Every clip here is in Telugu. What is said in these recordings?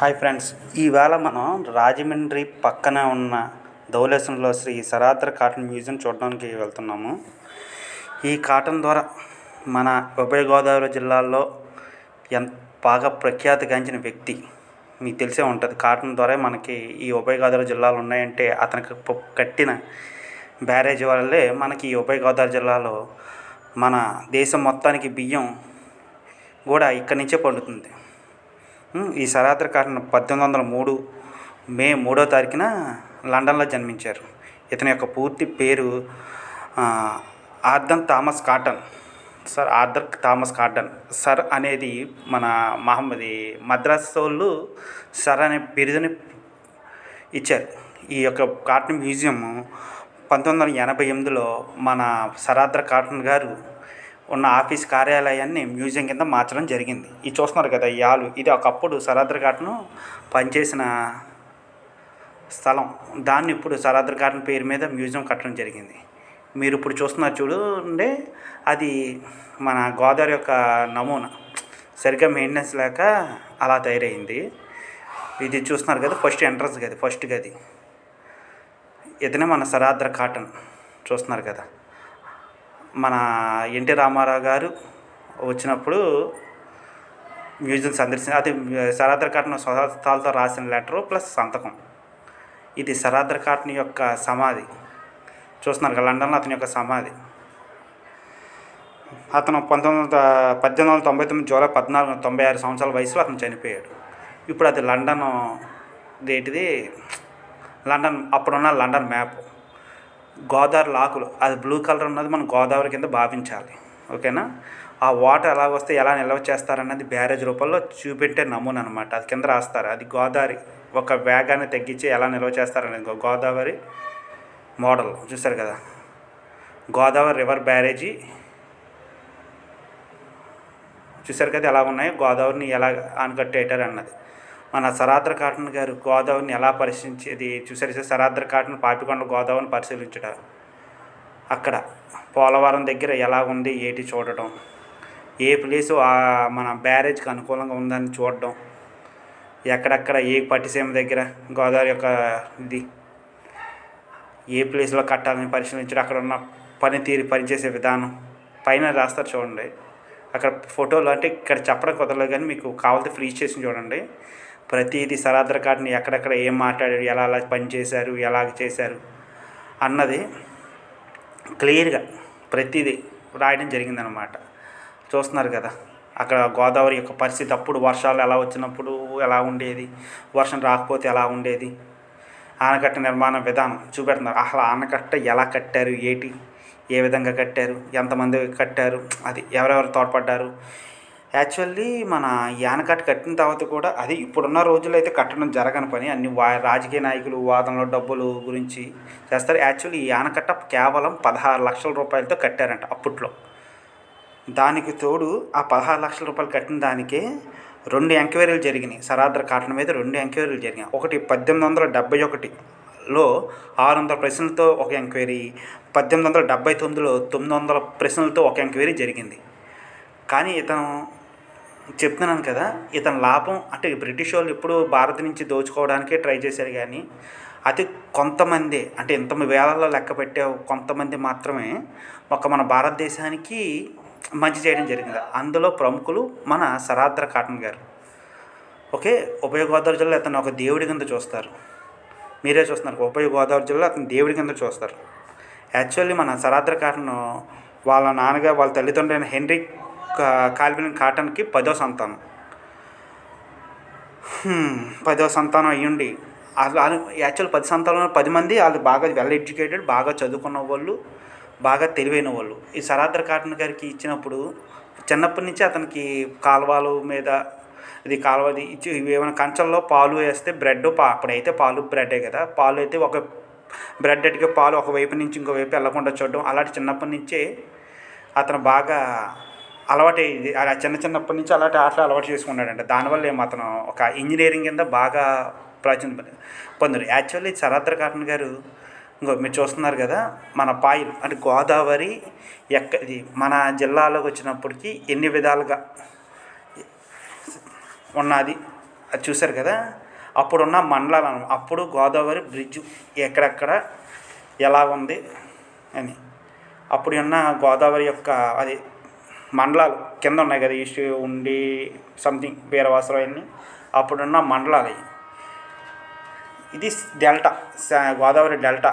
హాయ్ ఫ్రెండ్స్, ఈవేళ మనం రాజమండ్రి పక్కన ఉన్న ధవళేశ్వరంలో శ్రీ సరాద్ర కాటన్ మ్యూజియం చూడడానికి వెళ్తున్నాము. ఈ కాటన్ ద్వారా మన ఉభయ గోదావరి జిల్లాల్లో బాగా ప్రఖ్యాతిగాంచిన వ్యక్తి మీకు తెలిసే ఉంటుంది. కాటన్ ద్వారా మనకి ఈ ఉభయ గోదావరి జిల్లాలు ఉన్నాయంటే అతనికి కట్టిన బ్యారేజ్ వల్లే మనకి ఈ ఉభయ గోదావరి జిల్లాలో మన దేశం మొత్తానికి బియ్యం కూడా ఇక్కడి నుంచే పండుతుంది. ఈ సరాద్ర కాటన్ 1803 మే 3వ తారీఖున లండన్లో జన్మించారు. ఇతని యొక్క పూర్తి పేరు Arthur Thomas cotton. Arthur Thomas cotton. Sir అనేది మన మద్రాసు వాళ్ళు సర్ అనే బిరుదుని ఇచ్చారు. ఈ యొక్క కాటన్ మ్యూజియం 1988లో మన సరాద్ర కాటన్ గారు ఉన్న ఆఫీస్ కార్యాలయాన్ని మ్యూజియం కింద మార్చడం జరిగింది. ఇది చూస్తున్నారు కదా, ఈ హాలు, ఇది ఒకప్పుడు సరాద్ర కాటన్ పనిచేసిన స్థలం. దాన్ని ఇప్పుడు సరాద్ర కాటన్ పేరు మీద మ్యూజియం కట్టడం జరిగింది. మీరు ఇప్పుడు చూస్తున్నారు చూడండి, అది మన గోదావరి యొక్క నమూనా. సరిగ్గా మెయింటెనెన్స్ లేక అలా తయారైంది. ఇది చూస్తున్నారు కదా, ఫస్ట్ ఎంట్రన్స్ గది, ఫస్ట్ గది. ఇతనే మన సరాద్ర కాటన్. చూస్తున్నారు కదా, మన ఎన్టీ రామారావు గారు వచ్చినప్పుడు మ్యూజియం సందర్శించి, అది సరాద్ర కాటన్ స్వహస్తాలతో రాసిన లెటరు ప్లస్ సంతకం. ఇది సరాద్ర కాటన్ యొక్క సమాధి. చూస్తున్నారు కదా, లండన్లో అతని యొక్క సమాధి. అతను 1899 జూలై 14, 96 సంవత్సరాల వయసులో అతను చనిపోయాడు. ఇప్పుడు అది లండన్ అప్పుడున్న లండన్ మ్యాప్. గోదావరి లాకులు, అది బ్లూ కలర్ ఉన్నది మనం గోదావరి కింద భావించాలి. ఓకేనా? ఆ వాటర్ ఎలా వస్తే ఎలా నిల్వ చేస్తారన్నది బ్యారేజ్ రూపంలో చూపెట్టే నమూనా అనమాట. అది కింద రాస్తారు. అది గోదావరి ఒక వేగాన్ని తగ్గించి ఎలా నిల్వ చేస్తారనేది గోదావరి మోడల్. చూస్తారు కదా, గోదావరి రివర్ బ్యారేజీ చూసారు కదా ఎలా ఉన్నాయో, గోదావరిని ఎలా ఆనకట్టేటారు అన్నది. మన సరాద్ర కాటన్ గారు గోదావరిని ఎలా పరిశీలించేది చూసారు. సరాద్ర కాటన్ పాపికొండ గోదావరిని పరిశీలించడం, అక్కడ పోలవరం దగ్గర ఎలా ఉంది ఏటి చూడటం, ఏ ప్లేసు మన బ్యారేజ్కి అనుకూలంగా ఉందని చూడడం, ఎక్కడెక్కడ ఏ పట్టిసీమ దగ్గర గోదావరి యొక్క ఇది ఏ ప్లేస్లో కట్టాలని పరిశీలించడం, అక్కడ ఉన్న పనిచేసే విధానం పైన రాస్తారు చూడండి. అక్కడ ఫోటోలు అంటే ఇక్కడ చెప్పడం కుదరలేదు, కానీ మీకు కావాలంటే ఫ్రీజ్ చేసి చూడండి. ప్రతిదీ సరాద్ర కాటన్ ఎక్కడెక్కడ ఏం మాట్లాడారు, ఎలా పనిచేశారు, ఎలాగ చేశారు అన్నది క్లియర్గా ప్రతిదీ రాయడం జరిగిందనమాట. చూస్తున్నారు కదా, అక్కడ గోదావరి యొక్క పరిస్థితి, అప్పుడు వర్షాలు ఎలా వచ్చినప్పుడు ఎలా ఉండేది, వర్షం రాకపోతే ఎలా ఉండేది, ఆనకట్ట నిర్మాణ విధానం చూపెడుతున్నారు. అసలు ఆనకట్ట ఎలా కట్టారు, ఏ విధంగా కట్టారు, ఎంతమంది కట్టారు, అది ఎవరెవరు తోడ్పడ్డారు. యాక్చువల్లీ మన ఈ ఆనకట్ట కట్టిన తర్వాత కూడా అది ఇప్పుడున్న రోజుల్లో అయితే కట్టడం జరగని పని. అన్ని రాజకీయ నాయకులు వాదనలు డబ్బులు గురించి చేస్తారు. యాక్చువల్లీ ఈ ఆనకట్ట కేవలం 16 లక్షల రూపాయలతో కట్టారంట అప్పట్లో. దానికి తోడు ఆ 16 లక్షల రూపాయలు కట్టిన దానికే 2 ఎంక్వైరీలు జరిగినాయి. సరాద్ర కాటన్ మీద 2 ఎంక్వైరీలు జరిగినాయి. ఒకటి 1871లో 600 ప్రశ్నలతో ఒక ఎంక్వైరీ, 1879లో 900 ప్రశ్నలతో ఒక ఎంక్వైరీ జరిగింది. కానీ ఇతను చెప్తున్నాను కదా, ఇతని లాభం అంటే బ్రిటిష్ వాళ్ళు ఎప్పుడు భారత్ నుంచి దోచుకోవడానికే ట్రై చేశారు. కానీ అది కొంతమంది, అంటే ఇంత వేలల్లో లెక్క పెట్టే కొంతమంది మాత్రమే మన భారతదేశానికి మంచి చేయడం జరిగింది. అందులో ప్రముఖులు మన సరాద్ర కాటన్ గారు. ఓకే, ఉభయ గోదావరి జిల్లా అతను ఒక దేవుడి కింద చూస్తారు. మీరే చూస్తున్నారు, ఉభయ గోదావరి జిల్లా అతను దేవుడి కింద చూస్తారు. యాక్చువల్లీ మన సరాద్ర కాటన్ వాళ్ళ నాన్నగారు, వాళ్ళ తల్లిదండ్రులైన హెన్రీ కాల్విన్ కాటన్కి 10వ సంతానం. 10వ సంతానం అయ్యుండి వాళ్ళు యాక్చువల్ 10 సంతానంలో 10 మంది వాళ్ళు బాగా వెల్ ఎడ్యుకేటెడ్, బాగా చదువుకున్న వాళ్ళు, బాగా తెలివైన వాళ్ళు. ఈ సరాద్ర కాటన్ గారికి ఇచ్చినప్పుడు చిన్నప్పటి నుంచి అతనికి కాలువల మీద కాలువది ఇచ్చి ఏమైనా కంచంలో పాలు వేస్తే బ్రెడ్, అప్పుడైతే పాలు బ్రెడ్డే కదా, పాలు అయితే ఒక బ్రెడ్ అడిగే పాలు ఒకవైపు నుంచి ఇంకోవైపు వెళ్ళకుండా చూడడం, అలాంటి చిన్నప్పటి నుంచే అతను బాగా అలవాటు. అలా చిన్నప్పటి నుంచి అలాంటి ఆటలు అలవాటు చేసుకున్నాడంట. దానివల్ల ఏమో అతను ఒక ఇంజనీరింగ్ కింద బాగా ప్రాచుర్యం పొందారు. యాక్చువల్లీ సరాద్ర కాటన్ గారు మీరు చూస్తున్నారు కదా, మన పాయలు అంటే గోదావరి ఇది మన జిల్లాలోకి వచ్చినప్పటికీ ఎన్ని విధాలుగా ఉన్నది అది చూశారు కదా. అప్పుడున్న మండలాలు అప్పుడు గోదావరి బ్రిడ్జ్ ఎక్కడెక్కడ ఎలా ఉంది అని, అప్పుడు ఉన్న గోదావరి యొక్క అది మండలాలు కింద ఉన్నాయి కదా, ఈస్ట్ ఉండి సంథింగ్ వీరవాసరం అన్నీ అప్పుడున్న మండలాలు. ఇది delta, Godavari delta.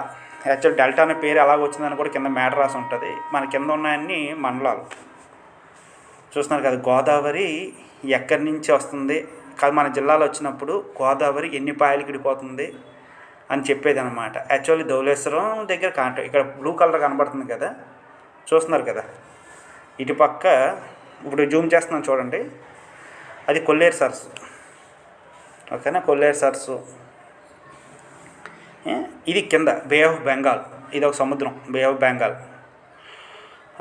Actual delta అనే పేరు ఎలాగ వచ్చిందని కూడా కింద మ్యాటర్ రాసి ఉంటుంది. మన కింద ఉన్నాయన్నీ మండలాలు. చూస్తున్నారు కదా, గోదావరి ఎక్కడి నుంచి వస్తుంది కాదు, మన జిల్లాలో వచ్చినప్పుడు గోదావరి ఎన్ని పాయలు విడిపోతుంది అని చెప్పేది అనమాట. యాక్చువల్లీ ధవళేశ్వరం దగ్గర ఇక్కడ బ్లూ కలర్ కనబడుతుంది కదా, చూస్తున్నారు కదా. ఇటు పక్క ఇప్పుడు జూమ్ చేస్తున్నాను చూడండి, అది కొల్లేరు సరస్సు. ఓకేనా, కొల్లేరు సరస్సు. ఇది కింద బే ఆఫ్ బెంగాల్, ఇది ఒక సముద్రం, బే ఆఫ్ బెంగాల్.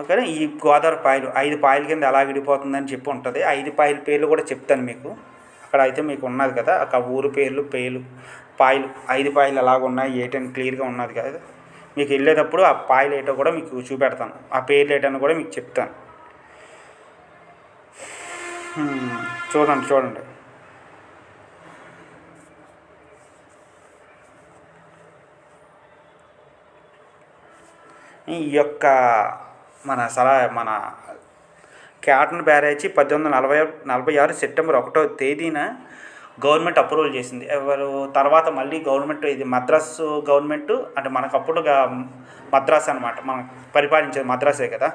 ఓకేనా, ఈ గోదావరి పాయలు 5 పాయల కింద ఎలా విడిపోతుందని చెప్పి ఉంటుంది. 5 పాయల పేర్లు కూడా చెప్తాను మీకు. అక్కడ అయితే మీకు ఉన్నది కదా, అక్కడ ఊరు పేర్లు పాయలు 5 పాయలు ఎలాగ ఉన్నాయి ఏటని క్లియర్గా ఉన్నది కదా. మీకు వెళ్ళేటప్పుడు ఆ పాయలు ఏటో కూడా మీకు చూపెడతాను, ఆ పేర్లు ఏటని కూడా మీకు చెప్తాను. చూడండి. ఈ యొక్క మన కాటన్ బ్యారేజీ 1846 సెప్టెంబర్ 1వ తేదీన గవర్నమెంట్ అప్రూవల్ చేసింది. తర్వాత మళ్ళీ గవర్నమెంట్, ఇది మద్రాసు గవర్నమెంట్ అంటే మనకప్పుడు మద్రాసు అనమాట, మనం పరిపాలించేది మద్రాసే కదా.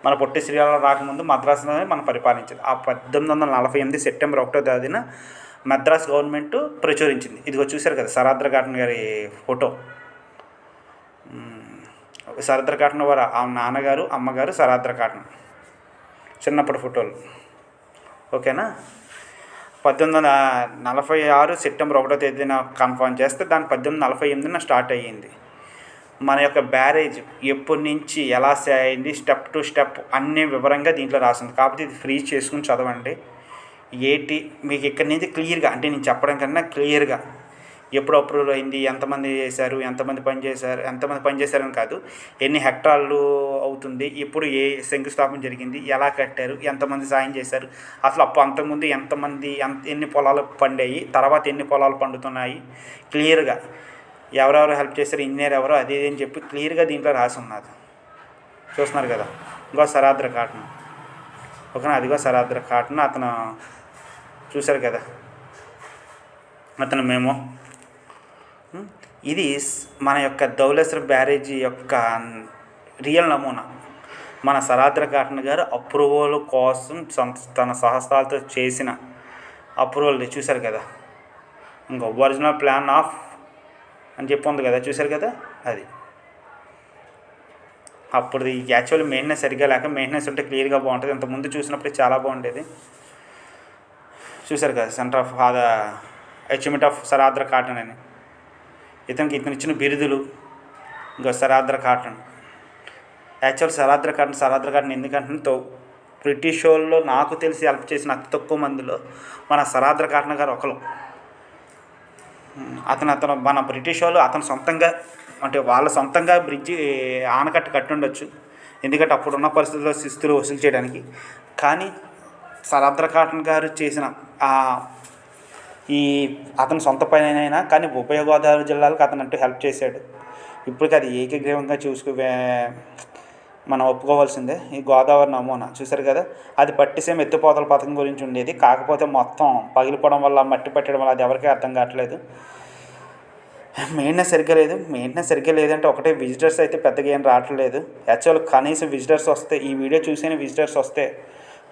మన పొట్టి శ్రీరాములు రాకముందు మద్రాసులోనే మనం పరిపాలించేది. ఆ 1848 సెప్టెంబర్ 1వ తేదీన మద్రాసు గవర్నమెంట్ ప్రచురించింది. ఇదిగో చూశారు కదా సరాద్ర కాటన్ గారి ఫోటో. సరాద్ర కాటన్ వారు నాన్నగారు అమ్మగారు సరాద్ర కాటన్ చిన్నప్పటి ఫోటోలు. ఓకేనా, 1846 సెప్టెంబర్ 1వ తేదీన కన్ఫర్మ్ చేస్తే దాని 1848న స్టార్ట్ అయ్యింది. మన యొక్క బ్యారేజ్ ఎప్పటి నుంచి ఎలా అయింది, స్టెప్ టు స్టెప్ అన్నీ వివరంగా దీంట్లో రాసింది. కాబట్టి ఇది ఫ్రీ చేసుకుని చదవండి. మీకు ఇక్కడి నుంచి క్లియర్గా, అంటే నేను చెప్పడం కన్నా క్లియర్గా ఎప్పుడు అప్రూవల్ అయింది, ఎంతమంది చేశారు, ఎంతమంది పనిచేశారని కాదు, ఎన్ని హెక్టార్లు అవుతుంది, ఇప్పుడు ఏ శంకుస్థాపన జరిగింది, ఎలా కట్టారు, ఎంతమంది సాయం చేశారు, అసలు అంతకుముందు ఎన్ని పొలాలు పండాయి, తర్వాత ఎన్ని పొలాలు పండుతున్నాయి, క్లియర్గా ఎవరెవరు హెల్ప్ చేశారు, ఇంజనీర్ ఎవరో అది అని చెప్పి క్లియర్గా దీంట్లో రాసి ఉన్నది. చూస్తున్నారు కదా, ఇంకో సరాద్ర కాటన్. ఓకేనా, అదిగో సరాద్ర కాటన్. అతను చూశారు కదా, అతను మేము ఇది మన యొక్క ధవళేశ్వరం బ్యారేజీ యొక్క రియల్ నమూనా. మన సరాద్ర కాటన్ గారు అప్రూవల్ కోసం తన సహస్తాలతో చేసిన అప్రూవల్ చూశారు కదా. ఇంకా ఒరిజినల్ ప్లాన్ ఆఫ్ అని చెప్పి ఉంది కదా, చూశారు కదా. అది అప్పుడు యాక్చువల్లీ మెయింటెనెన్స్ సరిగ్గా లేక, మెయింటెనెన్స్ ఉంటే క్లియర్గా బాగుంటుంది. ఇంతకుముందు చూసినప్పుడు చాలా బాగుండేది. చూశారు కదా, centre of achievement of sir Arthur Cotton అని. ఇతను ఇచ్చిన బిరుదులు. ఇంకా sir Arthur Cotton. Actual sir Arthur Cotton ఎందుకంటే బ్రిటిష్ వాళ్ళు నాకు తెలిసి హెల్ప్ చేసిన అతి తక్కువ మందిలో మన సరాద్ర కాటన్ గారు ఒకరు. అతను మన బ్రిటిష్ వాళ్ళు అతను సొంతంగా, అంటే వాళ్ళ సొంతంగా బ్రిడ్జి ఆనకట్ట కట్టుండొచ్చు, ఎందుకంటే అప్పుడున్న పరిస్థితుల్లో శిస్తులు వసూలు చేయడానికి. కానీ సరాద్ర కాటన్ గారు చేసిన అతని సొంత పని అయినా కానీ ఉభయ గోదావరి జిల్లాలకు అతను అంటూ హెల్ప్ చేశాడు. ఇప్పటికి అది ఏకగ్రీవంగా మనం ఒప్పుకోవాల్సిందే. ఈ గోదావరి నమూనా చూశారు కదా, అది పట్టిసేమ ఎత్తిపోతల పథకం గురించి ఉండేది. కాకపోతే మొత్తం పగిలిపోవడం వల్ల, మట్టి పట్టడం వల్ల అది ఎవరికీ అర్థం కావట్లేదు. మెయింటెనెన్స్ సరిగ్గా లేదంటే ఒకటే, విజిటర్స్ అయితే పెద్దగా ఏం రావట్లేదు. యాక్చువల్ కనీసం విజిటర్స్ వస్తే, ఈ వీడియో చూసిన విజిటర్స్ వస్తే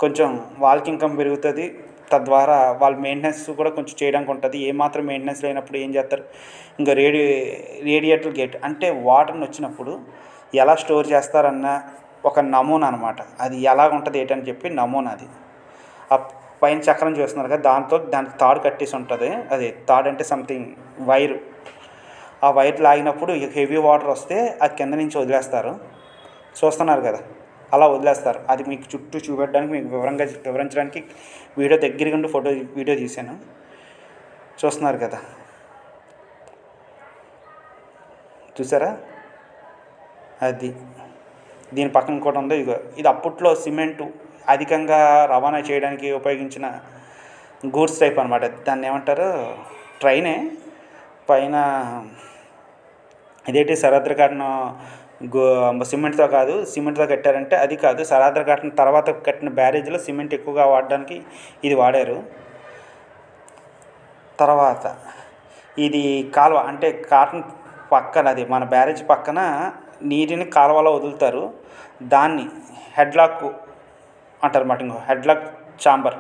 కొంచెం వాళ్ళకి ఇన్కమ్ పెరుగుతుంది. తద్వారా వాళ్ళ మెయింటెనెన్స్ కూడా కొంచెం చేయడానికి ఉంటుంది. ఏమాత్రం మెయింటెనెన్స్ లేనప్పుడు ఏం చేస్తారు, ఇంకా రేడియేటర్ గేట్ అంటే వాటర్ని వచ్చినప్పుడు ఎలా స్టోర్ చేస్తారన్న ఒక నమూనా అనమాట. అది ఎలా ఉంటుంది ఏంటని చెప్పి నమూనా. అది ఆ పైన చక్రం చూస్తున్నారు కదా, దానికి తాడు కట్టేసి ఉంటుంది. అది తాడు అంటే సంథింగ్ వైరు. ఆ వైర్ లాగినప్పుడు హెవీ వాటర్ వస్తే అది కింద నుంచి వదిలేస్తారు. చూస్తున్నారు కదా, అలా వదిలేస్తారు. అది మీకు చుట్టూ చూపెట్టడానికి, మీకు వివరించడానికి దగ్గరగా ఉండి వీడియో తీశాను. చూస్తున్నారు కదా, చూసారా. అది దీని పక్కన కూడా ఉంది. ఇది అప్పట్లో సిమెంటు అధికంగా రవాణా చేయడానికి ఉపయోగించిన గూడ్స్ టైప్ అనమాట. దాన్ని ఏమంటారు, ట్రైనే పైన ఇదేంటి సరద్ర కాటన్ గో సిమెంట్తో కాదు, సిమెంట్తో కట్టారంటే అది కాదు. సరద్ర కాటన్ తర్వాత కట్టిన బ్యారేజ్లో సిమెంట్ ఎక్కువగా వాడడానికి ఇది వాడారు. తర్వాత ఇది కాలువ అంటే కాటన్ పక్కన, అది మన బ్యారేజ్ పక్కన నీటిని కాలువలో వదులుతారు. దాన్ని హెడ్లాక్ అంటారు అన్నమాట. ఇంకో హెడ్లాక్ చాంబర్,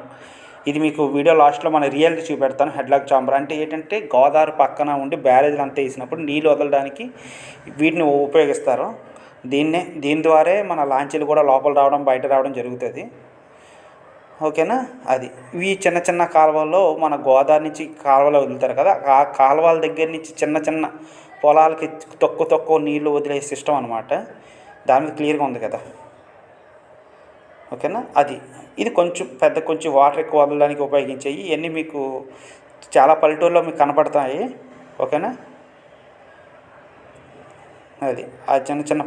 ఇది మీకు వీడియో లాస్ట్లో మన రియల్ది చూపెడతాను. హెడ్లాక్ చాంబర్ అంటే ఏంటంటే గోదావరి పక్కన ఉండి బ్యారేజ్లు అంతా వేసినప్పుడు నీళ్ళు వదలడానికి వీటిని ఉపయోగిస్తారు. దీని ద్వారా మన లాంచీలు కూడా లోపల రావడం బయట రావడం జరుగుతుంది. ఓకేనా. అది ఇవి చిన్న చిన్న కాలువల్లో మన గోదావరి నుంచి కాలువలో వదులుతారు కదా, ఆ కాలువల దగ్గర నుంచి చిన్న చిన్న పొలాలకి తక్కువ నీళ్లు వదిలే సిస్టమ్ అనమాట. దాని మీద క్లియర్గా ఉంది కదా. ఓకేనా. ఇది కొంచెం వాటర్ ఎక్కువ వదలడానికి ఉపయోగించేవి. ఇవన్నీ మీకు చాలా పల్లెటూరులో మీకు కనపడతాయి. ఓకేనా. ఆ చిన్న చిన్న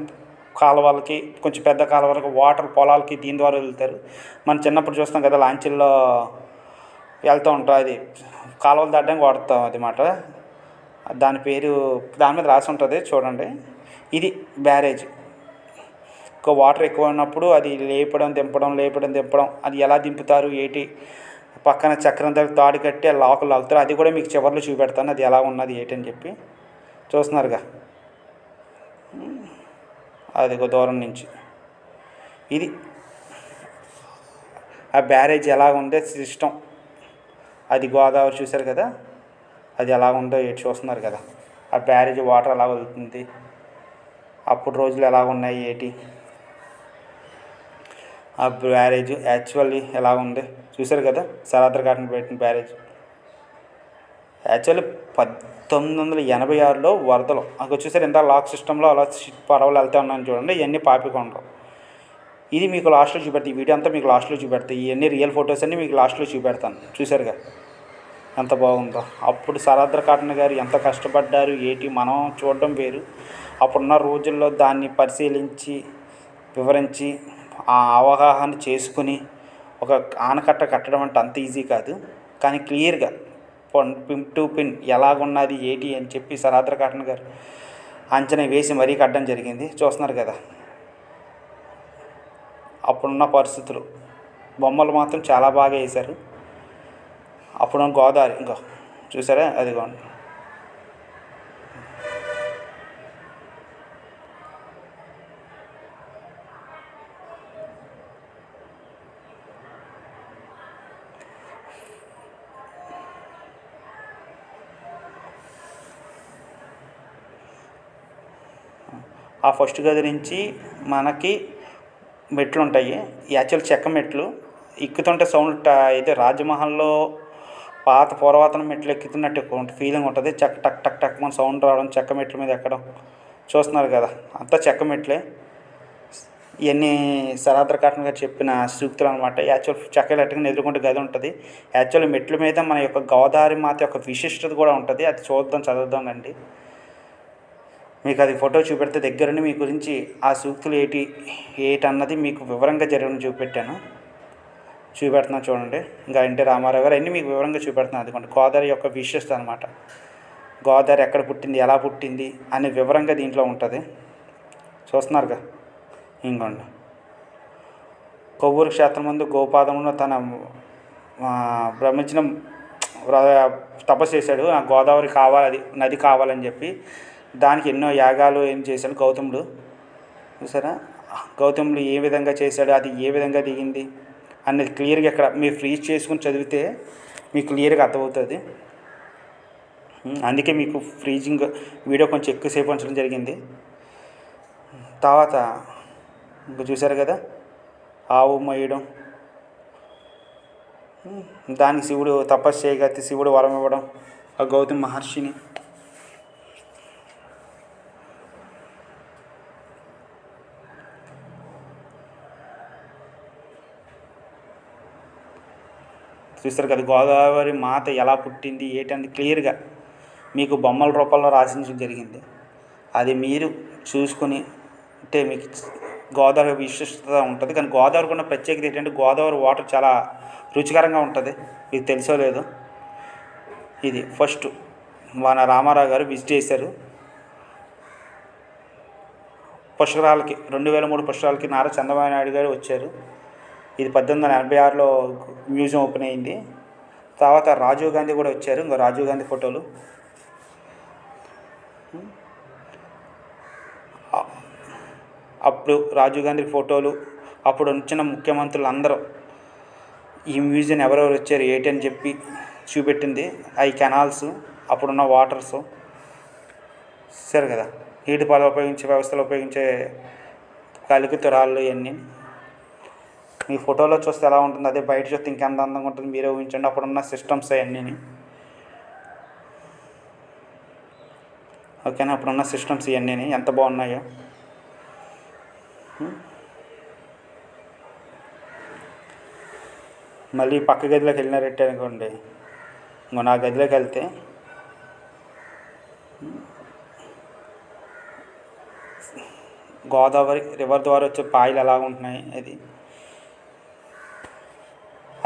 కాలువలకి, కొంచెం పెద్ద కాలువలకి వాటర్ పొలాలకి దీని ద్వారా వదులుతారు. మనం చిన్నప్పుడు చూస్తాం కదా, లాంచీల్లో వెళ్తూ ఉంటాం, అది కాలువలు దాటడానికి వాడతాం అన్నమాట. దాని పేరు దాని మీద రాసి ఉంటుంది చూడండి. ఇది బ్యారేజ్. వాటర్ ఎక్కువ ఉన్నప్పుడు అది లేపడం దింపడం, అది ఎలా దింపుతారు ఏంటి, పక్కన చక్రం దగ్గర తాడు కట్టి ఆ లోకలు లాగుతారు. అది కూడా మీకు చివర్లో చూపెడతాను, అది ఎలా ఉన్నది ఏంటి అని చెప్పి. చూస్తున్నారుగా, అది ఒక దూరం నుంచి ఇది ఆ బ్యారేజ్ ఎలా ఉండే సిస్టమ్. అది గోదావరి చూశారు కదా, అది ఎలా ఉందో ఏంటి చూస్తున్నారు కదా. ఆ బ్యారేజ్ వాటర్ ఎలా వదులుతుంది, అప్పుడు రోజులు ఎలా ఉన్నాయి ఏంటి, ఆ బ్యారేజ్ యాక్చువల్లీ ఎలా ఉంది చూశారు కదా. సరద్ర కాటన్ పెట్టిన బ్యారేజ్ యాక్చువల్లీ 1986లో వరదలు అక్కడ చూసారు. ఎంత లాక్ సిస్టంలో అలా పడవలు వెళ్తూ ఉన్నాయని చూడండి. ఇవన్నీ పాపికొండలు. ఇది మీకు లాస్ట్లో చూపెడతాను. ఈ వీడియో అంతా మీకు లాస్ట్లో చూపెడతాను. ఇవన్నీ రియల్ ఫొటోస్ అన్నీ మీకు లాస్ట్లో చూపెడతాను. చూసారుగా ఎంత బాగుందో. అప్పుడు సరద్ర కాటన్ గారు ఎంత కష్టపడ్డారు ఏంటి మనం చూడడం వేరు. అప్పుడున్న రోజుల్లో దాన్ని పరిశీలించి వివరించి ఆ అవగాహన చేసుకుని ఒక ఆనకట్ట కట్టడం అంటే అంత ఈజీ కాదు. కానీ క్లియర్గా పిన్ టు పిన్ ఎలాగున్నది ఏంటి అని చెప్పి సరద్ర కాటన్ గారు అంచనా వేసి మరీ కట్టడం జరిగింది. చూస్తున్నారు కదా అప్పుడున్న పరిస్థితులు. బొమ్మలు మాత్రం చాలా బాగా వేశారు. అప్పుడు గోదావరి ఇంకా చూసారా, అదిగోండి. ఆ ఫస్ట్ గది నుంచి మనకి మెట్లు ఉంటాయి. యాక్చువల్ చెక్క మెట్లు ఎక్కుతుంటే సౌండ్ అయితే రాజమహల్లో పాత పురాతన మెట్లు ఎక్కుతున్నట్టు ఫీలింగ్ ఉంటుంది. టక్ టక్ టక్ మన సౌండ్ రావడం, చెక్క మెట్ల మీద ఎక్కడం. చూస్తున్నారు కదా, అంతా చెక్క మెట్లే. ఇవన్నీ సరద్ర కాటన్ గారు చెప్పిన సూక్తులు అనమాట. యాక్చువల్ చెక్కలు ఎట్టుకుని ఎదుర్కొంటే గది ఉంటుంది. యాక్చువల్ మెట్ల మీద మన యొక్క గోదావరి మాత యొక్క విశిష్టత కూడా ఉంటుంది. అది చదువుదాం అండి. మీకు అది ఫోటో చూపెడితే దగ్గరుండి మీ గురించి ఆ సూక్తులు ఏటన్నది మీకు వివరంగా జరిగిన చూపెడుతున్నాను చూడండి. ఇంకా ఎన్టీ రామారావు గారు అన్నీ మీకు వివరంగా చూపెడుతున్నాను. అందుకోండి గోదావరి యొక్క విశిష్టత అనమాట. గోదావరి ఎక్కడ పుట్టింది, ఎలా పుట్టింది అనే వివరంగా దీంట్లో ఉంటుంది. చూస్తున్నారుగా. ఇంకోండి, కొవ్వూరు క్షేత్రం ముందు గోపాదమును తన బ్రహ్మించిన తపస్సు చేశాడు. నాకు గోదావరి కావాలి, నది కావాలని చెప్పి. దానికి ఎన్నో యాగాలు ఏం చేశాడు గౌతముడు. చూసారా, గౌతముడు ఏ విధంగా చేశాడు, అది ఏ విధంగా దిగింది అనేది క్లియర్గా ఇక్కడ మీరు ఫ్రీజ్ చేసుకుని చదివితే మీకు క్లియర్గా అర్థమవుతుంది. అందుకే మీకు ఫ్రీజింగ్ వీడియో కొంచెం ఎక్కువసేపు ఉంచడం జరిగింది. తర్వాత ఇంకా చూశారు కదా, ఆవు మొయ్యడం. దానికి శివుడు తపస్సు చేయగా శివుడు వరం ఇవ్వడం ఆ గౌతమ మహర్షిని. చూస్తారు కదా గోదావరి మాత ఎలా పుట్టింది ఏంటంటే క్లియర్గా మీకు బొమ్మల రూపంలో రాసించడం జరిగింది. అది మీరు చూసుకుని అంటే మీకు గోదావరి విశిష్టత ఉంటుంది. కానీ గోదావరికి ఉన్న ప్రత్యేకత ఏంటంటే గోదావరి వాటర్ చాలా రుచికరంగా ఉంటుంది. ఇది తెలుసో లేదో. ఇది ఫస్ట్ మన రామారావు గారు విజిట్ చేశారు పుష్కరాలకి. 2003 పుష్కరాలకి నారా చంద్రబాబు నాయుడు గారు వచ్చారు. ఇది 1886లో మ్యూజియం ఓపెన్ అయింది. తర్వాత రాజీవ్ గాంధీ కూడా వచ్చారు. ఇంకో రాజీవ్ గాంధీ ఫోటోలు. అప్పుడు రాజీవ్ గాంధీ ఫోటోలు, అప్పుడు వచ్చిన ముఖ్యమంత్రులు అందరూ ఈ మ్యూజియం ఎవరెవరు వచ్చారు ఏంటి అని చెప్పి చూపెట్టింది. అవి కెనాల్స్, అప్పుడున్న వాటర్స్, సరే కదా, నీటిపారుదల ఉపయోగించే వ్యవస్థలో ఉపయోగించే కలికిత రాళ్ళు ఇవన్నీ. మీ ఫోటోలో చూస్తే ఎలా ఉంటుంది, అదే బయట చూస్తే ఇంకెంత అందంగా ఉంటుంది మీరే ఊహించండి. అప్పుడున్న సిస్టమ్స్ అవన్నీ. ఓకేనా, అప్పుడున్న సిస్టమ్స్ ఇవన్నీ ఎంత బాగున్నాయో. మళ్ళీ పక్క గదిలోకి వెళ్ళినారంటే అనుకోండి, ఇంకో నా గదిలోకి వెళ్తే గోదావరి రివర్ ద్వారా వచ్చే పాయలు ఎలా ఉంటున్నాయి.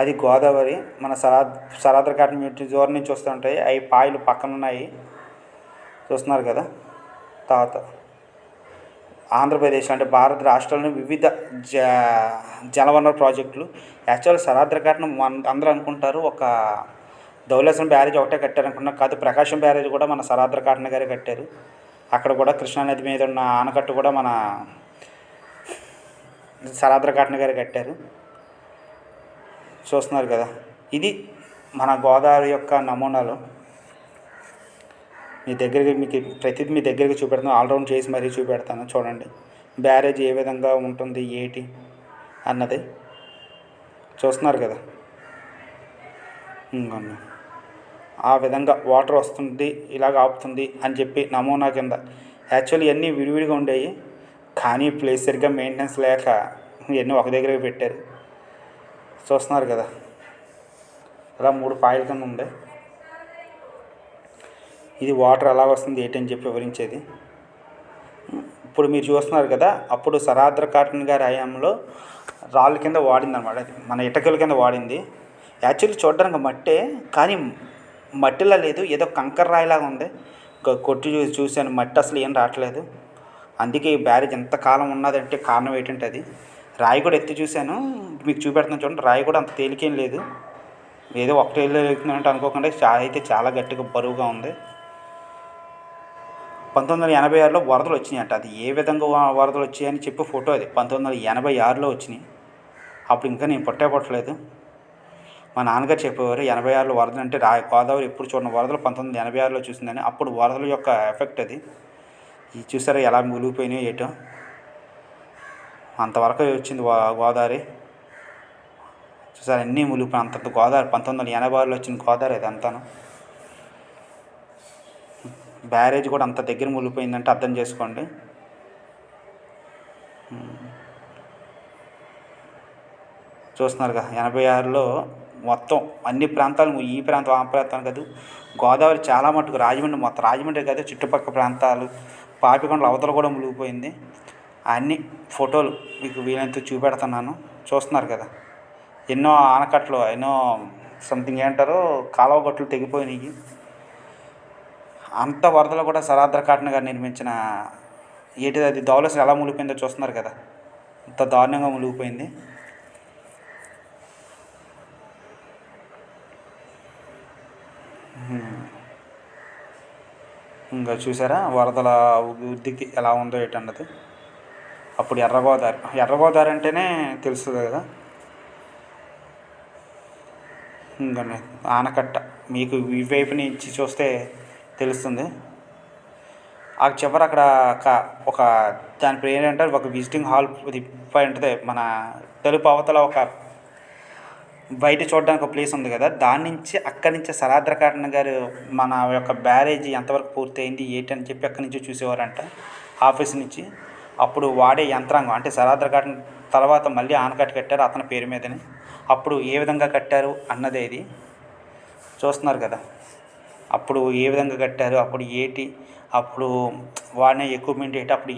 అది గోదావరి మన సరాద్ర ఘాట్ దూరం నుంచి వస్తుంటాయి. అవి పాయలు పక్కన ఉన్నాయి, చూస్తున్నారు కదా. తర్వాత ఆంధ్రప్రదేశ్ అంటే భారత రాష్ట్రాల్లోని వివిధ జలవనరుల ప్రాజెక్టులు. యాక్చువల్ సరాద్ర ఘాట్ను అందరూ అనుకుంటారు ఒక ధవళేశ్వరం బ్యారేజ్ ఒకటే కట్టారు అనుకున్నారు. కాదు, ప్రకాశం బ్యారేజ్ కూడా మన సరాద్ర ఘాట్న గారే కట్టారు. అక్కడ కూడా కృష్ణానది మీద ఉన్న ఆనకట్టు కూడా మన సరాద్ర ఘాట్న గారే కట్టారు. చూస్తున్నారు కదా. ఇది మన గోదావరి యొక్క నమూనాలు. మీ దగ్గరికి మీకు ప్రతిదీ మీ దగ్గరికి చూపెడతాను, ఆల్రౌండ్ చేసి మరీ చూపెడతాను. చూడండి బ్యారేజ్ ఏ విధంగా ఉంటుంది ఏంటి అన్నది. చూస్తున్నారు కదా. ఇంకొన్ని ఆ విధంగా వాటర్ వస్తుంది, ఇలాగ ఆపుతుంది అని చెప్పి నమూనా కింద. యాక్చువల్లీ ఇవన్నీ విడివిడిగా ఉండేవి, కానీ ప్లేస్ సరిగ్గా మెయింటెనెన్స్ లేక ఇవన్నీ ఒక దగ్గరికి పెట్టారు. చూస్తున్నారు కదా, అలా 3 పాయల కింద ఉంది. ఇది వాటర్ ఎలా వస్తుంది ఏంటి అని చెప్పి వివరించేది. ఇప్పుడు మీరు చూస్తున్నారు కదా, అప్పుడు సరాద్ర కాటన్ గారి హయాంలో రాళ్ళ కింద వాడింది అనమాట. అది మన ఇటకల కింద వాడింది. యాక్చువల్లీ చూడడానికి మట్టే, కానీ మట్టిలా లేదు, ఏదో కంకర రాయిలాగా ఉంది. కొట్టి చూశాను, మట్టి అసలు ఏం రావట్లేదు. అందుకే ఈ బ్యారేజ్ ఎంతకాలం ఉన్నదంటే కారణం ఏంటంటే అది. రాయి కూడా ఎత్తి చూశాను, మీకు చూపెడుతున్నాను చూడండి. రాయి కూడా అంత తేలికేం లేదు, ఏదో ఒకటే వెళ్తుందంటే అనుకోకుండా అయితే చాలా గట్టిగా బరువుగా ఉంది. 1986లో వరదలు వచ్చినాయి అది ఏ విధంగా వరదలు వచ్చాయని చెప్పి ఫోటో అది 1986లో వచ్చినాయి. అప్పుడు ఇంకా నేను పుట్టలేదు. మా నాన్నగారు చెప్పేవారు 86లో వరదలు అంటే గోదావరి ఎప్పుడు చూడని వరదలు 1986లో చూసిందని. అప్పుడు వరదల యొక్క ఎఫెక్ట్ అది. ఇది చూసారా ఎలా మునిగిపోయినాయో ఏటో, అంతవరకు వచ్చింది గోదావరి. చూసారు అన్నీ మునిగిపోయి అంతంత గోదావరి 1986లో వచ్చిన గోదావరి అది అంతాను. బ్యారేజ్ కూడా అంత దగ్గర మునిగిపోయిందంటే అర్థం చేసుకోండి. చూస్తున్నారుగా 86లో మొత్తం అన్ని ప్రాంతాలు, ఈ ప్రాంతం ఆ ప్రాంతం కాదు, గోదావరి చాలా మట్టుకు రాజమండ్రి, మొత్తం రాజమండ్రి కాదు చుట్టుపక్కల ప్రాంతాలు, పాపికొండల అవతల కూడా మునిగిపోయింది. అన్ని ఫోటోలు మీకు వీలైనంత చూపెడుతున్నాను. చూస్తున్నారు కదా, ఎన్నో ఆనకట్టలు, ఎన్నో సంథింగ్ ఏంటారో కాలువ గట్లు తెగిపోయినాయి. అంత వరదలు కూడా సరాద్ర కాటన్ గారు నిర్మించిన ఏంటిది అది ధవళేశ్వరం ఎలా మునిగిపోయిందో చూస్తున్నారు కదా, అంత దారుణంగా మునిగిపోయింది. ఇంకా చూసారా వరదల ఉద్దిక్తి ఎలా ఉందో ఏంటన్నది. అప్పుడు ఎర్రగోదావరి అంటేనే తెలుస్తుంది కదా. ఇంకా ఆనకట్ట మీకు ఈ వైపు నుంచి చూస్తే తెలుస్తుంది. ఆ చివర అక్కడ ఒక దాని పేరు ఏంటంటే ఒక విజిటింగ్ హాల్ ఉంటుంది. మన తెలుపు అవతల ఒక బయట చూడడానికి ఒక ప్లేస్ ఉంది కదా, దాని నుంచి అక్కడి నుంచి సరాద్ర కాటన్ గారు మన యొక్క బ్యారేజీ ఎంతవరకు పూర్తయింది ఏంటని చెప్పి అక్కడి నుంచి చూసేవారంట ఆఫీస్ నుంచి. అప్పుడు వాడే యంత్రాంగం అంటే సరాద్ర కాటన్ తర్వాత మళ్ళీ ఆనకట్ట కట్టారు అతని పేరు మీదని. అప్పుడు ఏ విధంగా కట్టారు అన్నదే ఇది. చూస్తున్నారు కదా, అప్పుడు ఏ విధంగా కట్టారు, అప్పుడు ఏంటి, అప్పుడు వాడిన ఎక్విప్మెంట్ ఏంటి, అప్పుడు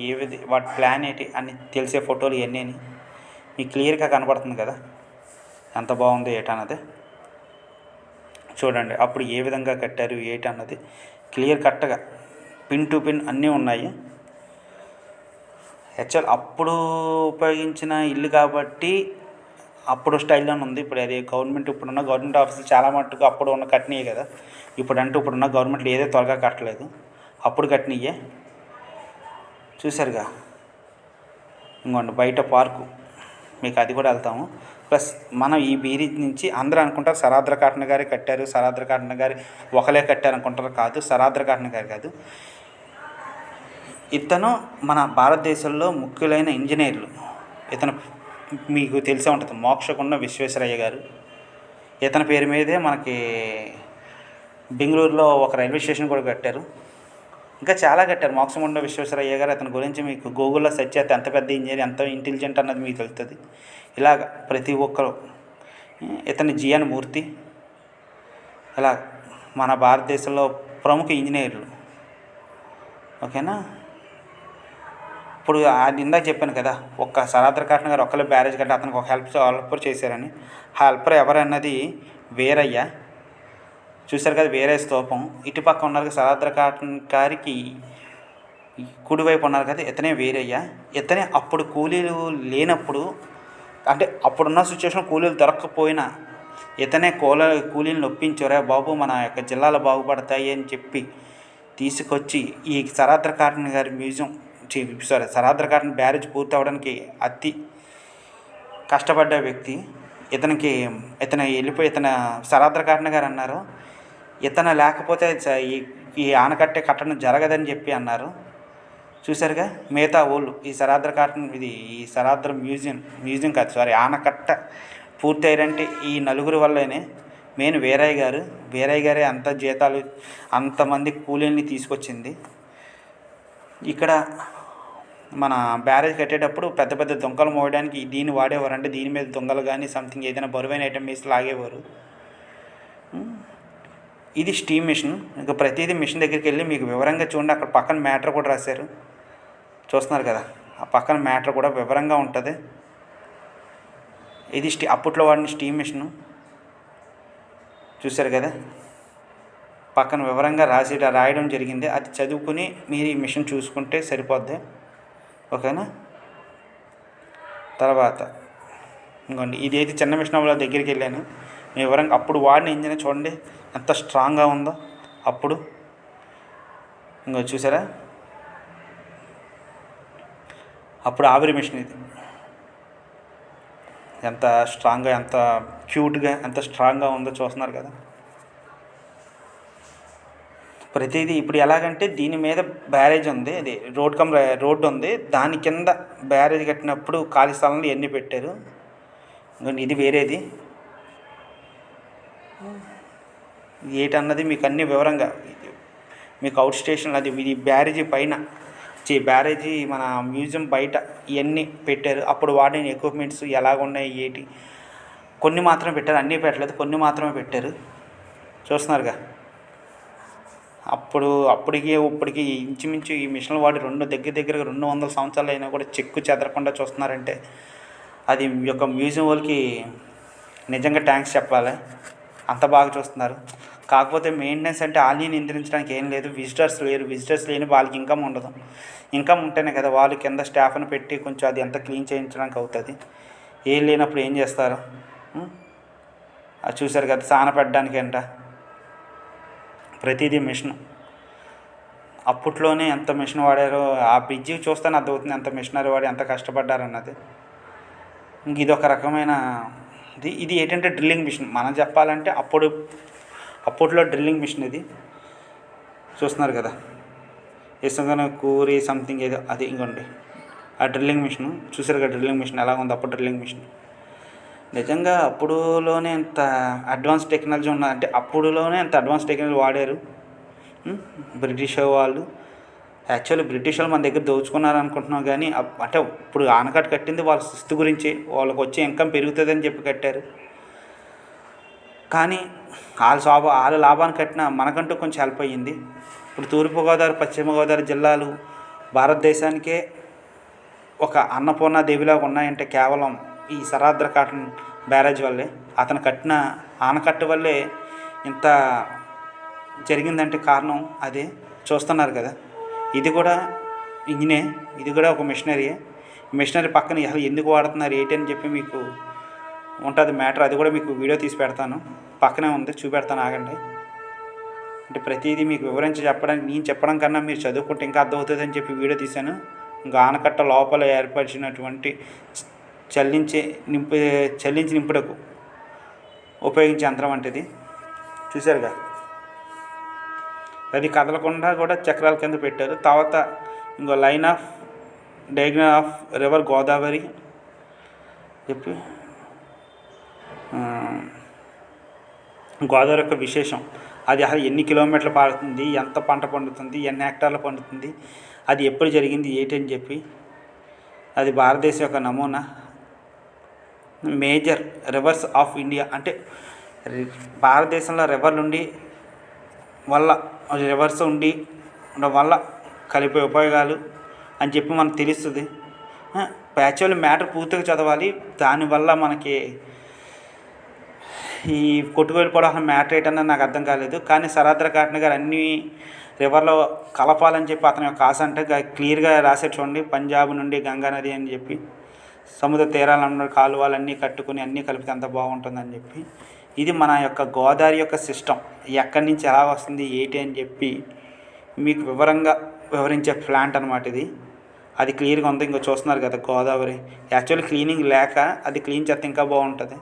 వాటి ప్లాన్ ఏంటి అని తెలిసే ఫోటోలు ఇవన్నీ మీకు క్లియర్గా కనపడుతుంది కదా ఎంత బాగుంది ఏంటన్నది. చూడండి అప్పుడు ఏ విధంగా కట్టారు ఏంటి అన్నది క్లియర్ కట్గా పిన్ టు పిన్ అన్నీ ఉన్నాయి. యాక్చువల్ అప్పుడు ఉపయోగించిన ఇల్లు కాబట్టి అప్పుడు స్టైల్లోనే ఉంది. ఇప్పుడు అది ఇప్పుడున్న గవర్నమెంట్ ఆఫీసులు చాలా మట్టుకు అప్పుడు ఉన్న కట్టినయే కదా. ఇప్పుడున్న గవర్నమెంట్లు ఏదో త్వరగా కట్టలేదు, అప్పుడు కట్టినయే. చూసారుగా, ఇంకోండి బయట పార్కు, మీకు అది కూడా వెళ్తాము. ప్లస్ మనం ఈ బ్రిడ్జ్ నుంచి అందరూ అనుకుంటారు సరాద్ర కాటన్ గారే కట్టారు, సరాద్ర కాటన్ గారి ఒకలే కట్టారు అనుకుంటారు. కాదు, సరాద్ర కాటన్ గారు కాదు. ఇతను మన భారతదేశంలో ముఖ్యులైన ఇంజనీర్లు. ఇతను మీకు తెలిసే ఉంటుంది, మోక్షగుండ విశ్వేశ్వరయ్య గారు. ఇతని పేరు మీదే మనకి బెంగళూరులో ఒక రైల్వే స్టేషన్ కూడా కట్టారు. ఇంకా చాలా కట్టారు మోక్షగుండ విశ్వేశ్వరయ్య గారు. అతని గురించి మీకు గూగుల్లో సెర్చ్ చేస్తే ఎంత పెద్ద ఇంజనీర్, ఎంత ఇంటెలిజెంట్ అన్నది మీకు తెలుస్తుంది. ఇలాగ ప్రతి ఒక్కరు, ఇతని జిఎన్ మూర్తి, ఇలా మన భారతదేశంలో ప్రముఖ ఇంజనీర్లు. ఓకేనా. ఇప్పుడు ఇందాక చెప్పాను కదా, ఒక్క సరాద్ర కాటన్ గారు ఒక్కలే బ్యారేజ్ కంటే అతనికి ఒక హెల్పర్ చేశారని. ఆ హెల్పర్ ఎవరన్నది వీరయ్య. చూశారు కదా వీరయ్య స్తూపం. ఇటుపక్క ఉన్నారు సరాద్ర కాటన్ గారికి కుడివైపు ఉన్నారు కదా, ఇతనే వీరయ్య. ఇతనే అప్పుడు కూలీలు లేనప్పుడు, అంటే అప్పుడున్న సిచ్యువేషన్ కూలీలు దొరకకపోయినా ఇతనే కూలీలను ఒప్పించారా బాబు, మన యొక్క జిల్లాలు బాగుపడతాయి అని చెప్పి తీసుకొచ్చి ఈ సరాద్ర కాటన్ గారి మ్యూజియం, సరాద్ర కాటన్ బ్యారేజ్ పూర్తి అవ్వడానికి అతి కష్టపడ్డ వ్యక్తి. ఇతను సరాద్ర కాటన్ గారు అన్నారు, ఇతను లేకపోతే ఈ ఆనకట్టే కట్టడం జరగదని చెప్పి అన్నారు. చూసారుగా మిగతా ఊళ్ళు ఈ సరాద్ర మ్యూజియం కాదు సారీ ఆనకట్ట పూర్తి అయ్యారంటే ఈ నలుగురు వల్లనే. మెయిన్ వీరయ్య గారే అంత జీతాలు అంతమంది కూలీల్ని తీసుకొచ్చింది. ఇక్కడ మన బ్యారేజ్ కట్టేటప్పుడు పెద్ద పెద్ద దొంగలు మోయడానికి దీన్ని వాడేవారు. అంటే దీని మీద దొంగలు కానీ సంథింగ్ ఏదైనా బరువైన ఐటమ్ వేసి లాగేవారు. ఇది స్టీమ్ మిషన్. ఇంకా ప్రతిదీ మిషన్ దగ్గరికి వెళ్ళి మీకు వివరంగా చూడండి. అక్కడ పక్కన మ్యాటర్ కూడా రాశారు, చూస్తున్నారు కదా. ఆ పక్కన మ్యాటర్ కూడా వివరంగా ఉంటుంది. ఇది అప్పట్లో వాడిన స్టీమ్ మిషను, చూశారు కదా. పక్కన వివరంగా రాయడం జరిగింది. అది చదువుకుని మీరు ఈ మిషన్ చూసుకుంటే సరిపోద్ది. ఓకేనా. తర్వాత ఇంకోండి ఇదైతే చిన్న మిషన్ వాళ్ళ దగ్గరికి వెళ్ళాను వివరంగా. అప్పుడు వాడిన ఇంజిన్ చూడండి ఎంత స్ట్రాంగ్గా ఉందో అప్పుడు. ఇంకో చూసారా, అప్పుడు ఆవిరి మిషన్ ఇది ఎంత స్ట్రాంగ్గా, ఎంత క్యూట్గా, ఎంత స్ట్రాంగ్గా ఉందో చూస్తున్నారు కదా. ప్రతిదీ ఇప్పుడు ఎలాగంటే దీని మీద బ్యారేజ్ ఉంది, అది రోడ్డు ఉంది, దాని కింద బ్యారేజ్ కట్టినప్పుడు ఖాళీ స్థలంలో ఎన్ని పెట్టారు. ఇది వేరేది ఏటన్నది మీకు అన్ని వివరంగా మీకు అవుట్ స్టేషన్ అది ఇది బ్యారేజీ పైన బ్యారేజీ మన మ్యూజియం బయట ఇవన్నీ పెట్టారు. అప్పుడు వాడిన ఎక్విప్మెంట్స్ ఎలాగున్నాయి ఏంటి, కొన్ని మాత్రమే పెట్టారు, అన్నీ పెట్టలేదు, కొన్ని మాత్రమే పెట్టారు. చూస్తున్నారుగా. ఇప్పటికి ఇంచుమించు ఈ మిషన్లు వాడి దగ్గరగా 200 సంవత్సరాలు అయినా కూడా చెక్కు చెదరకుండా చూస్తున్నారంటే అది యొక్క మ్యూజియం వాళ్ళకి నిజంగా థ్యాంక్స్ చెప్పాలి. అంత బాగా చూస్తున్నారు. కాకపోతే మెయింటెనెన్స్ అంటే వాళ్ళని నియంత్రించడానికి ఏం లేదు, విజిటర్స్ లేని వాళ్ళకి ఇన్కమ్ ఉండదు. ఇన్కమ్ ఉంటేనే కదా వాళ్ళు కింద స్టాఫ్ని పెట్టి కొంచెం అది ఎంత క్లీన్ చేయించడానికి అవుతుంది. ఏం లేనప్పుడు ఏం చేస్తారు. అది చూశారు కదా, సాన పెట్టడానికి అంట ప్రతిదీ మిషన్. అప్పట్లోనే ఎంత మిషన్ వాడారో ఆ బ్రిడ్జి చూస్తేనే అర్థమవుతుంది ఎంత మిషనరీ వాడి ఎంత కష్టపడ్డారన్నది. ఇంక ఇదొక రకమైన ఇది ఏంటంటే డ్రిల్లింగ్ మిషన్. మనం చెప్పాలంటే అప్పట్లో డ్రిల్లింగ్ మిషన్ ఇది. చూస్తున్నారు కదా, ఇసుకను కూరి సంథింగ్ ఏదో అది ఇంకోండి ఆ డ్రిల్లింగ్ మిషన్. చూసారు కదా డ్రిల్లింగ్ మిషన్ ఎలా ఉంది. అప్పుడు డ్రిల్లింగ్ మిషన్ నిజంగా అప్పుడులోనే ఎంత అడ్వాన్స్ టెక్నాలజీ ఉన్నదంటే అప్పుడులోనే ఎంత అడ్వాన్స్ టెక్నాలజీ వాడారు బ్రిటిష్ వాళ్ళు. యాక్చువల్లీ బ్రిటిష్ వాళ్ళు మన దగ్గర దోచుకున్నారు అనుకుంటున్నాం కానీ అంటే ఇప్పుడు ఆనకట్ట కట్టింది వాళ్ళ శిస్తు గురించి, వాళ్ళకి వచ్చే ఇన్కమ్ పెరుగుతుందని చెప్పి కట్టారు. కానీ వాళ్ళ లాభాన్ని కట్టిన మనకంటూ కొంచెం హెల్ప్ అయ్యింది. ఇప్పుడు తూర్పుగోదావరి పశ్చిమ గోదావరి జిల్లాలు భారతదేశానికే ఒక అన్నపూర్ణ దేవిలాగా ఉన్నాయంటే కేవలం ఈ సరాద్ర కాటన్ బ్యారేజ్ వల్లే. అతను కట్టిన ఆనకట్ట వల్లే ఇంత జరిగిందంటే కారణం అదే. చూస్తున్నారు కదా, ఇది కూడా ఇంజినే, ఇది కూడా ఒక మిషనరీయే. మిషనరీ పక్కన అసలు ఎందుకు వాడుతున్నారు ఏంటి అని చెప్పి మీకు ఉంటుంది మ్యాటర్. అది కూడా మీకు వీడియో తీసి పెడతాను, పక్కనే ఉంది, చూపెడతాను, ఆగండి. అంటే ప్రతిదీ మీకు వివరించి చెప్పడానికి నేను చెప్పడం కన్నా మీరు చదువుకుంటే ఇంకా అర్థమవుతుంది అని చెప్పి వీడియో తీశాను. ఇంకా ఆనకట్ట లోపల ఏర్పరిచినటువంటి చల్లించి నింపుటకు ఉపయోగించే యంత్రం వంటిది. చూశారుగా, అది కదలకుండా కూడా చక్రాల కింద పెట్టారు. తర్వాత ఇంకో line of diagram of river Godavari చెప్పి గోదావరి యొక్క విశేషం, అది అసలు ఎన్ని కిలోమీటర్లు పారుతుంది, ఎంత పంట పండుతుంది, ఎన్ని హెక్టార్లు పండుతుంది, అది ఎప్పుడు జరిగింది ఏంటని చెప్పి, అది భారతదేశం యొక్క నమూనా. మేజర్ రివర్స్ ఆఫ్ ఇండియా అంటే భారతదేశంలో రివర్స్ ఉండడం వల్ల కలిపే ఉపయోగాలు అని చెప్పి మనకు తెలుస్తుంది. యాక్చువల్లీ మ్యాటర్ పూర్తిగా చదవాలి. దానివల్ల మనకి ఈ కొట్టుకెళ్ళిపోవడం మ్యాటర్ ఏంటన్నా నాకు అర్థం కాలేదు. కానీ సరాద్ర కాటన్ గారు అన్ని రివర్లో కలపాలని చెప్పి అతని యొక్క ఆశ అంటే క్లియర్గా రాసే చూడండి. పంజాబ్ నుండి గంగా నది అని చెప్పి సముద్ర తీరాలను కాలువలన్నీ కట్టుకుని అన్నీ కలిపితే అంత బాగుంటుందని చెప్పి, ఇది మన యొక్క గోదావరి యొక్క సిస్టమ్ ఎక్కడి నుంచి ఎలా వస్తుంది ఏంటి అని చెప్పి మీకు వివరంగా వివరించే ప్లాంట్ అనమాట ఇది. అది క్లియర్గా ఉంది. ఇంకో చూస్తున్నారు కదా గోదావరి. యాక్చువల్లీ క్లీనింగ్ లేక అది క్లీన్ చేస్తే ఇంకా బాగుంటుంది.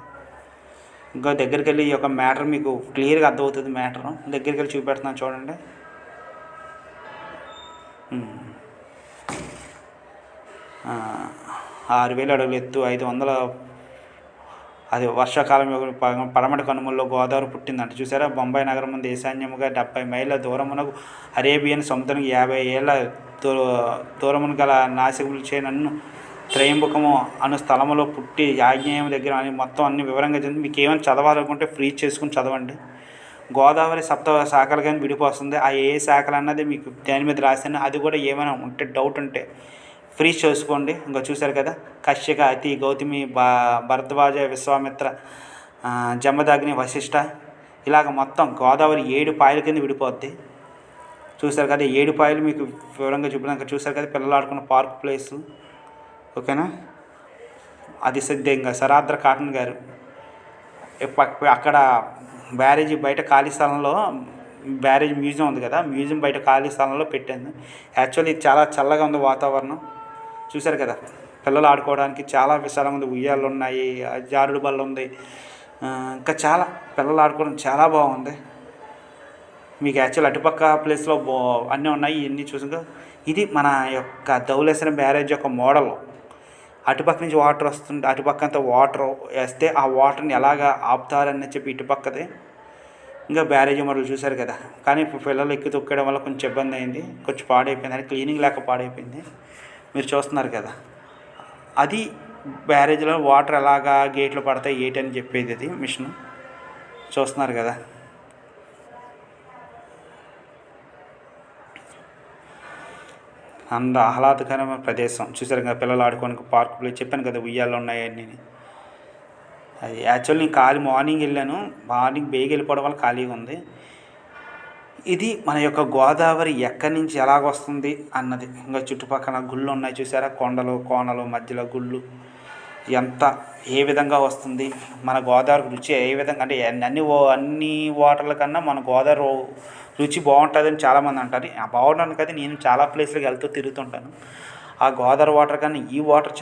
ఇంకా దగ్గరికి వెళ్ళి ఈ యొక్క మ్యాటర్ మీకు క్లియర్గా అర్థమవుతుంది. మ్యాటర్ దగ్గరికి వెళ్ళి చూపెడుతున్నాను చూడండి. 6000 అడుగుల ఎత్తు, 500 అది వర్షాకాలం పడమటి కనుమల్లో గోదావరి పుట్టిందంట. చూసారా, బొంబాయి నగరం ముందు ఈశాన్యముగా 70 మైళ్ళ దూరమునకు అరేబియన్ సముద్రానికి 50 ఏళ్ళ దూరమును గల నాసికులచే నన్ను త్రయంబకము అను స్థలములో పుట్టి ఆగ్నేయం దగ్గర అని మొత్తం అన్ని వివరంగా చదివి మీకు ఏమైనా చదవాలనుకుంటే ఫ్రీ చేసుకుని చదవండి. గోదావరి 7 శాఖలుగా విడిపోతుంది. ఆ ఏ శాఖలు అన్నది మీకు దాని మీద రాశాను. అది కూడా ఏమైనా ఉంటే డౌట్ ఉంటే ఫ్రీ చేసుకోండి. ఇంకా చూశారు కదా, కశ్యక, అతి, గౌతమి, భరద్వాజ, విశ్వామిత్ర, జమదగ్ని, వశిష్ఠ, ఇలాగ మొత్తం గోదావరి 7 పాయల కింద విడిపోద్ది. చూశారు కదా, 7 పాయలు మీకు వివరంగా చూపినాక చూశారు కదా, పిల్లలు ఆడుకున్న పార్క్ ప్లేసు. ఓకేనా, అది సిద్ధంగా సరాద్ర కాటన్ గారు అక్కడ బ్యారేజీ బయట ఖాళీ స్థలంలో బ్యారేజ్ మ్యూజియం ఉంది కదా, మ్యూజియం బయట ఖాళీ స్థలంలో పెట్టాను. యాక్చువల్లీ చాలా చల్లగా ఉంది వాతావరణం. చూశారు కదా, పిల్లలు ఆడుకోవడానికి చాలా విశాలంగా ఉంది. ఉయ్యాలు ఉన్నాయి, జారుడు బల్ల ఉంది, ఇంకా చాలా పిల్లలు ఆడుకోవడం చాలా బాగుంది. మీకు యాక్చువల్ అటుపక్క ప్లేస్లో అన్నీ ఉన్నాయి. ఇవన్నీ చూసాక ఇది మన యొక్క ధవళేశ్వరం బ్యారేజ్ యొక్క మోడల్. అటుపక్క నుంచి వాటర్ వస్తుంటే అటుపక్క అంతా వాటర్ వేస్తే ఆ వాటర్ని ఎలాగా ఆపుతారని చెప్పి ఇటుపక్కదే ఇంకా బ్యారేజ్ మోడల్ చూశారు కదా. కానీ ఇప్పుడు పిల్లలు ఎక్కి తొక్కడం వల్ల కొంచెం ఇబ్బంది అయింది, కొంచెం పాడైపోయింది, అని క్లీనింగ్ లేక పాడైపోయింది. మీరు చూస్తున్నారు కదా, అది బ్యారేజ్లో వాటర్ ఎలాగా గేట్లు పడతాయి ఏంటని చెప్పేది అది మిషన్. చూస్తున్నారు కదా, ఆహ్లాదకరమైన ప్రదేశం. చూసారు కదా, పిల్లలు ఆడుకోనికి పార్క్ ప్లేస్ చెప్పాను కదా, ఉయ్యాలు ఉన్నాయి అన్నీ. అది యాక్చువల్లీ నేను మార్నింగ్ వెళ్ళాను, మార్నింగ్ బేగి వెళ్ళిపోవడం వల్ల ఖాళీగా ఉంది. ఇది మన యొక్క గోదావరి ఎక్కడి నుంచి ఎలాగొస్తుంది అన్నది. ఇంకా చుట్టుపక్కల గుళ్ళు ఉన్నాయి చూసారా, కొండలు కోనలు మధ్యలో గుళ్ళు, ఏ విధంగా వస్తుంది మన గోదావరి రుచి ఏ విధంగా అంటే అన్ని వాటర్ల కన్నా మన గోదావరి రుచి బాగుంటుందని చాలామంది అంటారు. బాగుంటుంది కదా, నేను చాలా ప్లేస్లకు వెళ్తూ తిరుగుతుంటాను. ఆ గోదావరి వాటర్ కన్నా ఈ వాటర్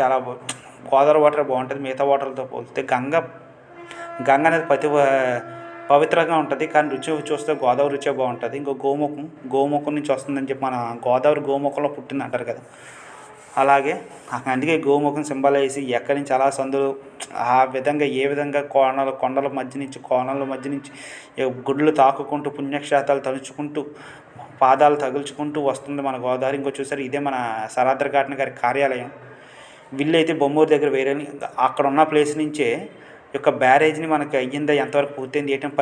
గోదావరి వాటర్ బాగుంటుంది మిగతా వాటర్లతో పోలిస్తే. గంగ అనేది పవిత్రంగా ఉంటుంది, కానీ రుచి చూస్తే గోదావరి రుచే బాగుంటుంది. ఇంకో గోముఖం నుంచి వస్తుందని చెప్పి మన గోదావరి గోముఖంలో పుట్టింది అంటారు కదా, అలాగే అందుకే గోముఖం సింబల్ వేసి ఎక్కడి నుంచి అలా సందులు ఆ విధంగా ఏ విధంగా కొండల మధ్య నుంచి కోనల మధ్య నుంచి గుడ్లు తాకుకుంటూ పుణ్యక్షేత్రాలు తలుచుకుంటూ పాదాలు తగులుచుకుంటూ వస్తుంది మన గోదావరి. ఇంకో చూసారు, ఇదే మన సరాద్ర కాటన్ గారి కార్యాలయం. విల్లు అయితే బొమ్మూరు దగ్గర వేరే అక్కడ ఉన్న ప్లేస్ నుంచే యొక్క బ్యారేజ్ని మనకు అయ్యిందా, ఎంతవరకు పూర్తయింది ఏంటని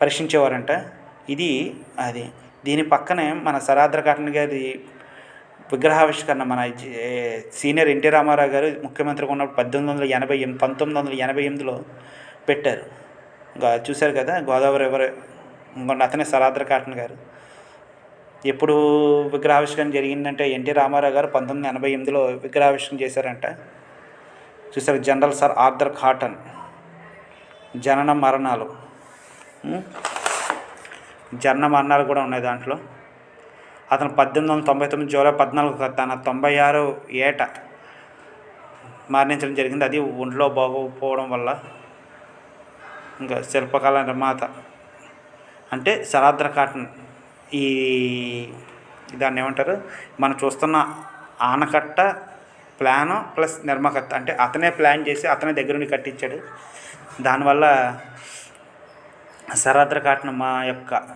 పరీక్షించేవారంట. ఇది అది దీని పక్కనే మన సరాద్ర కాటన్ గారి విగ్రహావిష్కరణ మన సీనియర్ ఎన్టీ రామారావు గారు ముఖ్యమంత్రిగా ఉన్నప్పుడు 1988లో పెట్టారు. చూశారు కదా గోదావరి రివర్ ఇంకొండ అతనే సరాద్ర కాటన్ గారు. ఎప్పుడు విగ్రహావిష్కరణ జరిగిందంటే ఎన్టీ రామారావు గారు 1988లో విగ్రహావిష్కరణ చేశారంట. చూసారు జనరల్ సర్ ఆర్థర్ కాటన్ జనన మరణాలు కూడా ఉన్నాయి దాంట్లో. అతను 1899 జూలై 14 తన 96 ఏట మరణించడం జరిగింది. అది ఒంట్లో బాగోకపోవడం వల్ల. ఇంకా శిల్పకళ నిర్మాత అంటే సరాద్ర కాటన్. ఈ దాన్ని ఏమంటారు, మనం చూస్తున్న ఆనకట్ట ప్లాను ప్లస్ నిర్మాకర్త అంటే అతనే ప్లాన్ చేసి అతనే దగ్గరుండి కట్టించాడు. దానివల్ల సరాద్ర కాటన్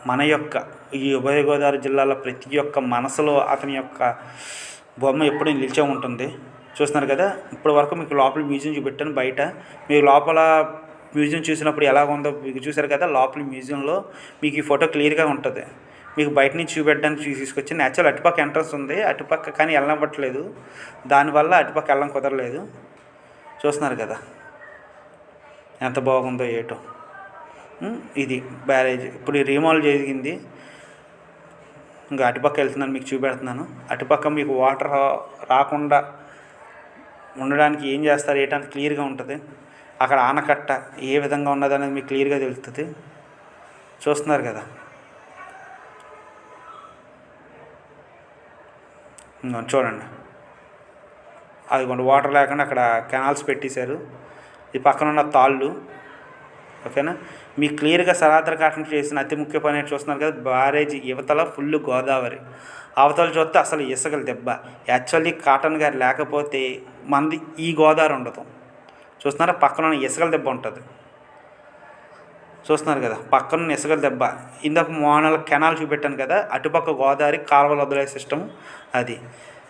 మన యొక్క ఈ ఉభయ గోదావరి జిల్లాలో ప్రతి ఒక్క మనసులో అతని యొక్క బొమ్మ ఎప్పుడూ నిలిచే ఉంటుంది. చూస్తున్నారు కదా, ఇప్పటి వరకు మీకు లోపల మ్యూజియం చూపెట్టాను. బయట మీకు లోపల మ్యూజియం చూసినప్పుడు ఎలా ఉందో మీకు చూసారు కదా. లోపల మ్యూజియంలో మీకు ఈ ఫోటో క్లియర్గా ఉంటుంది. మీకు బయట నుంచి చూపెట్టడానికి తీసుకొచ్చి నేచురల్ అటుపక్క ఎంట్రన్స్ ఉంది, అటుపక్క కానీ వెళ్ళనివ్వట్లేదు. దానివల్ల అటుపక్క వెళ్ళడం కుదరలేదు. చూస్తున్నారు కదా ఎంత బాగుందో ఏటో. ఇది బ్యారేజ్ ఇప్పుడు రీమాల్ జరిగింది. ఇంకా అటుపక్క వెళ్తున్నాను, మీకు చూపెడుతున్నాను. అటుపక్క మీకు వాటర్ రాకుండా ఉండడానికి ఏం చేస్తారు ఏంటంటే క్లియర్గా ఉంటుంది. అక్కడ ఆనకట్ట ఏ విధంగా ఉన్నదనేది మీకు క్లియర్గా తెలుస్తుంది. చూస్తున్నారు కదా. చూడండి అది కొంచెం వాటర్ లేకుండా అక్కడ కెనాల్స్ పెట్టేశారు. ఈ పక్కన ఉన్న తాళ్ళు. ఓకేనా, మీకు క్లియర్గా సరాద్ర కాటన్ చేసిన అతి ముఖ్య పని చూస్తున్నారు కదా. బ్యారేజ్ యువతల ఫుల్ గోదావరి, అవతల చూస్తే అసలు ఇసుకల దెబ్బ. యాక్చువల్లీ కాటన్ గారు లేకపోతే మనది ఈ గోదావరి ఉండదు. చూస్తున్నారా, పక్కన ఇసుకల దెబ్బ ఉంటుంది. చూస్తున్నారు కదా పక్కన ఇసుకల దెబ్బ. ఇందాక మోనల్ కెనాల్ చూపెట్టాను కదా, అటుపక్క గోదావరి కాలువలు వదిలే సిస్టమ్ అది.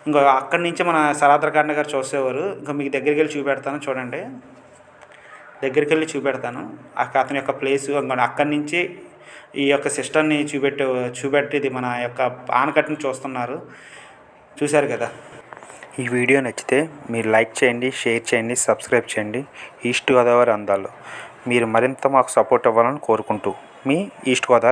ఇంకా అక్కడి నుంచి మన సరాద్ర కాటన్ గారు చూసేవారు. ఇంకా మీకు దగ్గరికి వెళ్ళి చూపెడతాను, చూడండి. దగ్గరికి వెళ్ళి చూపెడతాను అతని యొక్క ప్లేసు. అక్కడి నుంచి ఈ యొక్క సిస్టమ్ని చూపెట్టేది మన యొక్క ఆనకట్టని చూస్తున్నారు. చూశారు కదా. ఈ వీడియో నచ్చితే మీరు లైక్ చేయండి, షేర్ చేయండి, సబ్స్క్రైబ్ చేయండి. ఈస్ట్ గోదావరి అందాలు మీరు మరింత మాకు సపోర్ట్ అవ్వాలని కోరుకుంటూ మీ ఈస్ట్ గోదావరి.